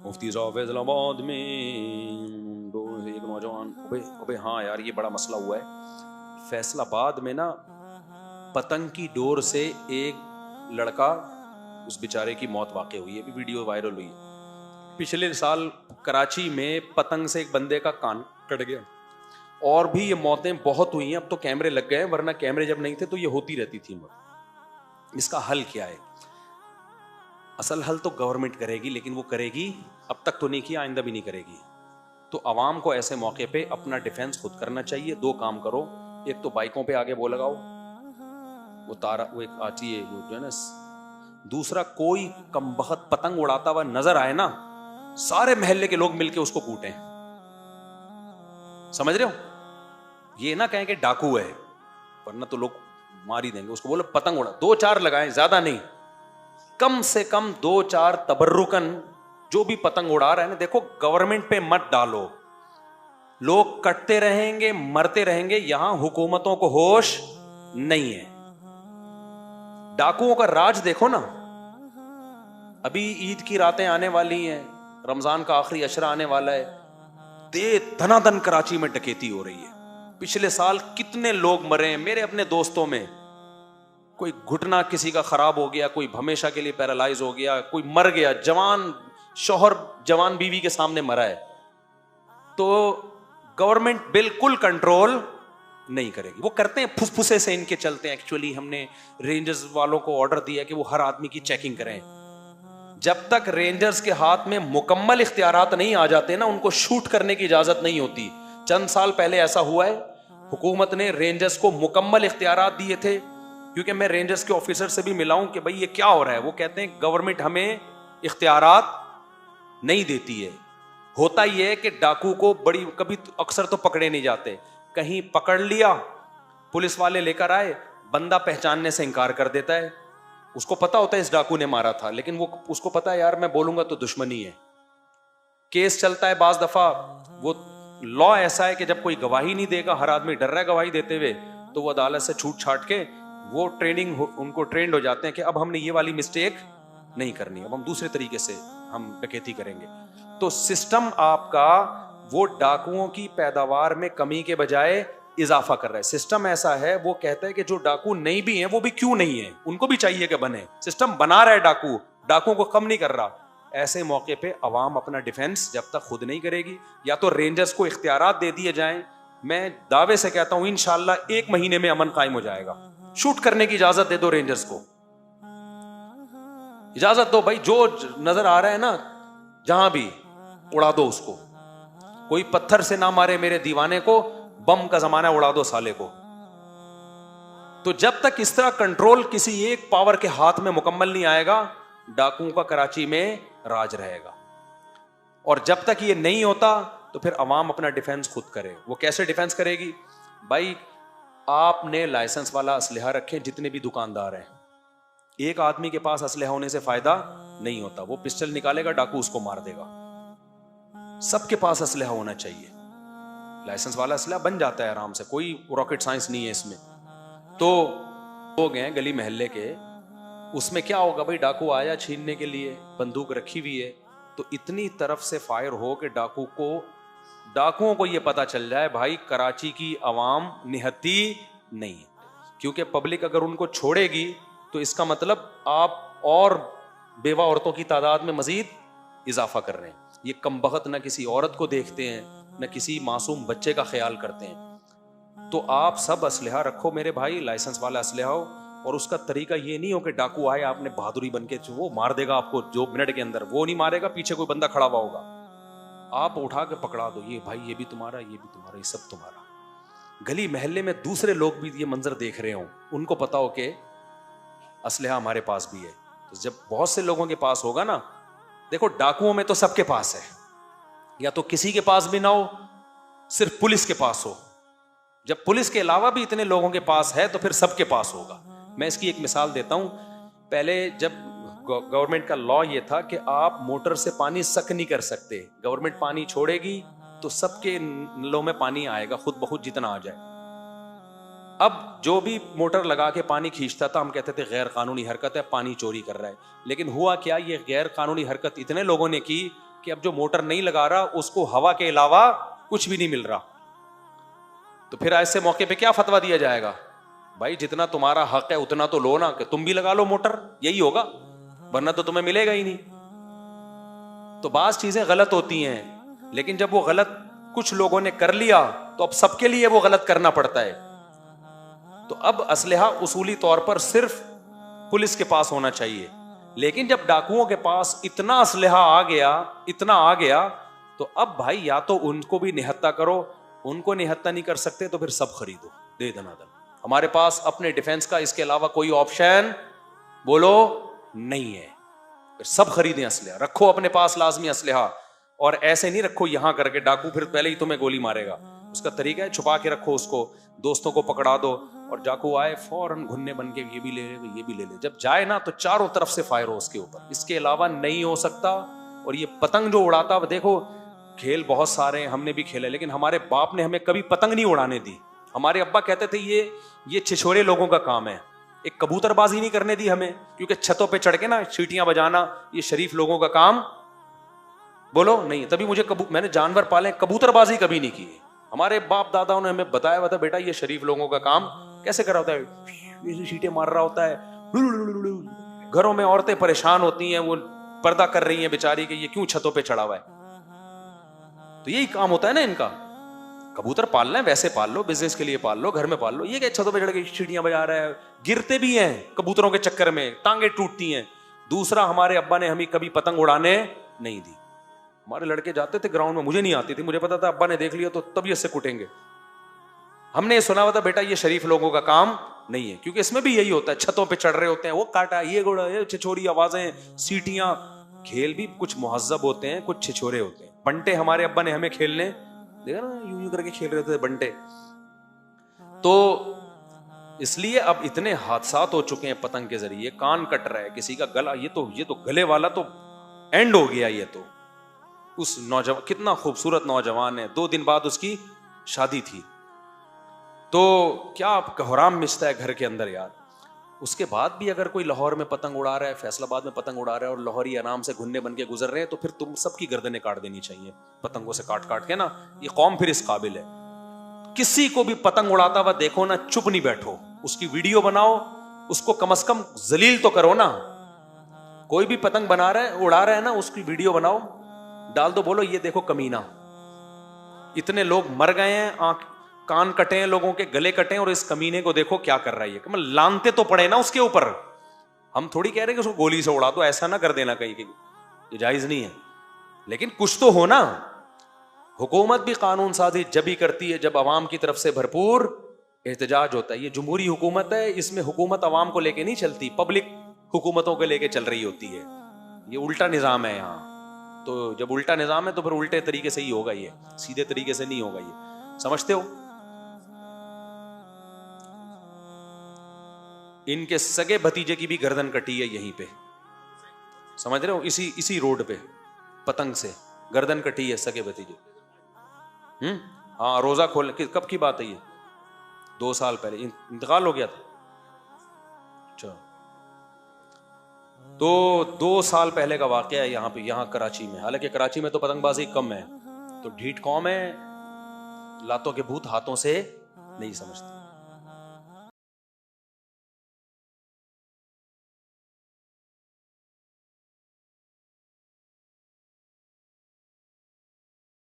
मुफ्ती साहब फैसलाबाद में दो एक नौजवान, अबे हाँ यार, ये बड़ा मसला हुआ है फैसलाबाद में ना। पतंग की डोर से एक लड़का, उस बेचारे की मौत वाक़ई हुई है, वीडियो वायरल हुई है। पिछले साल कराची में पतंग से एक बंदे का कान कट गया। और भी ये मौतें बहुत हुई हैं, अब तो कैमरे लग गए हैं, वरना कैमरे जब नहीं थे तो ये होती रहती थी। इसका हल क्या है? असल हल तो गवर्नमेंट करेगी, लेकिन वो करेगी, अब तक तो नहीं किया, आइंदा भी नहीं करेगी। तो अवाम को ऐसे मौके पे अपना डिफेंस खुद करना चाहिए। दो काम करो, एक तो बाइकों पे आगे वो लगाओ, वो तारा, वो एक आती है वो जो है ना। दूसरा, कोई कमबख्त पतंग उड़ाता हुआ नजर आए ना, सारे मोहल्ले के लोग मिलके उसको कूटें। समझ रहे हो? ये ना कहें कि डाकू है, वरना तो लोग मार ही देंगे उसको। बोले पतंग उड़ा, दो चार लगाएं, ज्यादा नहीं, कम से कम दो चार तबर्रुकन। जो भी पतंग उड़ा रहे हैं ना, देखो गवर्नमेंट पे मत डालो, लोग कटते रहेंगे, मरते रहेंगे, यहां हुकूमतों को होश नहीं है। डाकुओं का राज देखो ना, अभी ईद की रातें आने वाली हैं, रमजान का आखिरी अशरा आने वाला है, दे धनाधन कराची में डकैती हो रही है। पिछले साल कितने लोग मरे हैं मेरे अपने दोस्तों में। कोई घुटना किसी का खराब हो गया, कोई हमेशा के लिए पैरालाइज हो गया, कोई मर गया, जवान शौहर जवान बीवी के सामने मरा है। तो गवर्नमेंट बिल्कुल कंट्रोल नहीं करेगी। वो करते हैं, फुसफुसे से इनके चलते हैं। एक्चुअली हमने रेंजर्स वालों को ऑर्डर दिया कि वो हर आदमी की चेकिंग करें। जब तक रेंजर्स के हाथ में मुकम्मल इख्तियारात नहीं आ जाते ना, उनको शूट करने की इजाजत नहीं होती। चंद साल पहले ऐसा हुआ है, हुकूमत ने रेंजर्स को मुकम्मल इख्तियारात दिए थे। क्योंकि मैं रेंजर्स के ऑफिसर से भी मिला हूं कि भाई ये क्या हो रहा है। वो कहते हैं गवर्नमेंट हमें इख्तियारात नहीं देती है। होता यह है कि डाकू को बड़ी कभी अक्सर तो पकड़े नहीं जाते, कहीं पकड़ लिया, पुलिस वाले लेकर आए, बंदा पहचानने से इनकार कर देता है। उसको पता होता है इस डाकू ने मारा था, लेकिन वो उसको पता है यार मैं बोलूंगा तो दुश्मनी है। केस चलता है, बाज दफा वो लॉ ऐसा है कि जब कोई गवाही नहीं देगा, हर आदमी डर रहा है गवाही देते हुए, तो वो अदालत से छूट छाट के वो उनको ट्रेंड हो जाते हैं कि अब हमने ये वाली मिस्टेक नहीं करनी, अब हम दूसरे तरीके से हम डकैती करेंगे। तो सिस्टम आपका वो डाकुओं की पैदावार में कमी के बजाय इजाफा कर रहा है। सिस्टम ऐसा है, वो कहता है कि जो डाकू नहीं भी हैं वो भी क्यों नहीं है, उनको भी चाहिए कि बने। सिस्टम बना रहा है डाकुओं को कम नहीं कर रहा। ऐसे मौके पे अवाम अपना डिफेंस जब तक खुद नहीं करेगी, या तो रेंजर्स को इख्तियारात दे दिए जाएं। मैं दावे से कहता हूं इंशाल्लाह 1 महीने में अमन कायम हो जाएगा। शूट करने की इजाजत दे दो रेंजर्स को, इजाजत दो भाई, जो नजर आ रहा है ना जहां भी उड़ा दो उसको। कोई पत्थर से ना मारे मेरे दीवाने को, बम का जमाना उड़ा दो साले को। तो जब तक इस तरह कंट्रोल किसी एक पावर के हाथ में मुकम्मल नहीं आएगा, डाकुओं का कराची में राज रहेगा। और जब तक ये नहीं होता तो फिर अवाम अपना डिफेंस खुद करे। वो कैसे डिफेंस करेगी भाई? आपने लाइसेंस वाला असलहा रखें, जितने भी दुकानदार हैं। एक आदमी के पास असलहा होने से फायदा नहीं होता, वो पिस्टल निकालेगा, डाकू उसको मार देगा। सबके पास असलहा होना चाहिए। लाइसेंस वाला असलहा बन जाता है आराम से, कोई रॉकेट साइंस नहीं है इसमें। तो लोग हैं गली मोहल्ले के, उसमें क्या होगा भाई, डाकू आया छीनने के लिए, बंदूक रखी हुई है, तो इतनी तरफ से फायर हो कि डाकुओं को यह पता चल जाए भाई कराची की आवाम निहत्ती नहीं है। क्योंकि पब्लिक अगर उनको छोड़ेगी तो इसका मतलब आप और बेवा औरतों की तादाद में मजीद इजाफा कर रहे हैं। ये कमबख्त न किसी औरत को देखते हैं, न किसी मासूम बच्चे का ख्याल करते हैं। तो आप सब असलहा रखो मेरे भाई, लाइसेंस वाला असलहा हो। और उसका तरीका ये नहीं हो कि डाकू आए, आपने बहादुरी बन के वो मार देगा आपको 2 मिनट के अंदर। वो नहीं मारेगा, पीछे कोई बंदा खड़ा हुआ होगा, आप उठा के पकड़ा दो, ये भाई ये भी तुम्हारा, ये भी तुम्हारा, ये सब तुम्हारा। गली मोहल्ले में दूसरे लोग भी ये मंजर देख रहे हो, उनको पता हो कि असलहा हमारे पास भी है। तो जब बहुत से लोगों के पास होगा ना, देखो डाकुओं में तो सबके पास है, या तो किसी के पास भी ना हो, सिर्फ पुलिस के पास हो। जब पुलिस के अलावा भी इतने लोगों के पास है तो फिर सबके पास होगा। मैं इसकी एक मिसाल देता हूं। पहले जब गवर्नमेंट का लॉ ये था कि आप मोटर से पानी सक नहीं कर सकते, गवर्नमेंट पानी छोड़ेगी तो सबके नलों में पानी आएगा खुद ब खुद जितना आ जाए। अब जो भी मोटर लगा के पानी खींचता था, हम कहते थे गैर कानूनी हरकत है, पानी चोरी कर रहा है। लेकिन हुआ क्या, ये गैर कानूनी हरकत इतने लोगों ने की कि अब जो मोटर नहीं लगा रहा उसको हवा के अलावा कुछ भी नहीं मिल रहा, तो फिर ऐसे मौके पे क्या फतवा दिया जाएगा? भाई जितना तुम्हारा हक है उतना तो लो ना, कि तुम भी लगा लो मोटर, यही होगा, वरना तो तुम्हें मिलेगा ही नहीं। तो बात चीजें गलत होती हैं, लेकिन जब वो गलत कुछ लोगों ने कर लिया तो अब सबके लिए वो गलत करना पड़ता है। तो अब असलहा उसूली तौर पर सिर्फ पुलिस के पास होना चाहिए, लेकिन जब डाकुओं के पास इतना असलहा आ गया, इतना आ गया, तो अब भाई या तो उनको भी निहत्ता करो, उनको निहत्ता नहीं कर सकते तो फिर सब खरीदो, दे दनादन। हमारे पास अपने डिफेंस का इसके अलावा कोई ऑप्शन बोलो नहीं है, फिर सब खरीदें असलहा, रखो अपने पास लाजमी असलहा, और ऐसे नहीं रखो यहां करके डाकू फिर पहले ही तुम्हें गोली मारेगा। उसका तरीका है छुपा के रखो उसको, दोस्तों को पकड़ा दो, और डाकू आए फौरन घुन्ने बन के ये भी ले ले ये भी ले ले, जब जाए ना तो चारों तरफ से फायर हो उसके ऊपर, इसके अलावा नहीं हो सकता। और ये पतंग जो उड़ाता, देखो खेल बहुत सारे हमने भी खेले, लेकिन हमारे बाप ने हमें कभी पतंग नहीं उड़ाने दी। हमारे अब्बा कहते थे ये छिछोरे लोगों का काम है, एक कबूतरबाजी नहीं करने दी हमें, क्योंकि छतों पे चढ़ के ना सीटियां बजाना ये शरीफ लोगों का काम बोलो नहीं। तभी मुझे मैंने जानवर पाले, कबूतरबाजी कभी नहीं की। हमारे बाप दादाओं ने हमें बताया हुआ था बेटा ये शरीफ लोगों का काम कैसे कर रहा होता है, ये सीटें मार रहा होता है, घरों में औरतें परेशान होती हैं, वो पर्दा कर रही हैं बेचारी कि ये क्यों छतों पे चढ़ा हुआ है। तो यही काम होता है ना इनका, कबूतर पालना है वैसे पाल लो, बिजनेस के लिए पाल लो, घर में पाल लो, ये क्या छतों पे चढ़ के सीटियां बजा रहा है, गिरते भी हैं कबूतरों के चक्कर में, टांगे टूटती हैं। दूसरा, हमारे अब्बा ने हमें कभी पतंग उड़ाने नहीं दी। हमारे लड़के जाते थे ग्राउंड में, मुझे नहीं आती थी, मुझे पता था अब्बा ने देख लिया तो तबीयत से कुटेंगे। हमने ये सुना हुआ था बेटा ये शरीफ लोगों का काम नहीं है, क्योंकि इसमें भी यही होता है, छतों पे चढ़ रहे होते हैं, वो काटा, ये गोड़ा, ये छिछोरी आवाजें, सीटियां। खेल भी कुछ मुहज्जब होते हैं, कुछ छिछोरे होते हैं। बंटे हमारे अब्बा ने हमें खेलने देखा ना, यूं यूं करके खेल रहे थे बंटे। तो इसलिए अब इतने हादसात हो चुके हैं पतंग के जरिए, कान कट रहा है किसी का गला, ये तो गले वाला तो एंड हो गया। ये तो उस नौजवान, कितना खूबसूरत नौजवान है, 2 दिन बाद उसकी शादी थी, तो क्या कोहराम मिचता है घर के अंदर यार। उसके बाद भी अगर कोई लाहौर में पतंग उड़ा रहा है, फैसलाबाद में पतंग उड़ा रहा है, और लाहौरी आराम से घुन्ने बन के गुजर रहे हैं, तो फिर तुम सबकी गर्दनें काट देनी चाहिए पतंगों से काट काट के ना। ये कौम फिर इस काबिल है। किसी को भी पतंग उड़ाता हुआ देखो ना, चुप नहीं बैठो, उसकी वीडियो बनाओ, उसको कम से कम जलील तो करो ना। कोई भी पतंग बना रहा है, उड़ा रहा है ना, उसकी वीडियो बनाओ, डाल दो, बोलो ये देखो कमीना, इतने लोग मर गए हैं, आंख कान कटे हैं लोगों के, गले कटे हैं, और इस कमीने को देखो क्या कर रहा है। ये लानते तो पड़े ना उसके ऊपर। हम थोड़ी कह रहे कि उसको गोली से उड़ा दो, ऐसा ना कर देना कहीं, ये जायज नहीं है, लेकिन कुछ तो हो ना। हुकूमत भी कानून साजी जब ही करती है जब अवाम की तरफ से भरपूर एहतजाज होता है। ये जमहूरी हुकूमत है, इसमें हुकूमत अवाम को लेके नहीं चलती, पब्लिक हुकूमतों को लेके चल रही होती है। ये उल्टा निजाम है यहाँ। तो जब उल्टा निजाम है तो फिर उल्टे तरीके से ही होगा, ये सीधे तरीके से नहीं होगा। ये समझते हो? इनके सगे भतीजे की भी गर्दन कटी है यहीं पे, समझ रहे हो? इसी रोड पे पतंग से गर्दन कटी है सगे भतीजे। हाँ, रोजा खोल, कब की बात है ये? 2 साल पहले इंतकाल हो गया था। अच्छा, तो 2 साल पहले का वाकया है यहाँ पे, यहाँ कराची में। हालांकि कराची में तो पतंगबाजी कम है, तो ढीठ कौम है, लातों के भूत हाथों से नहीं समझते।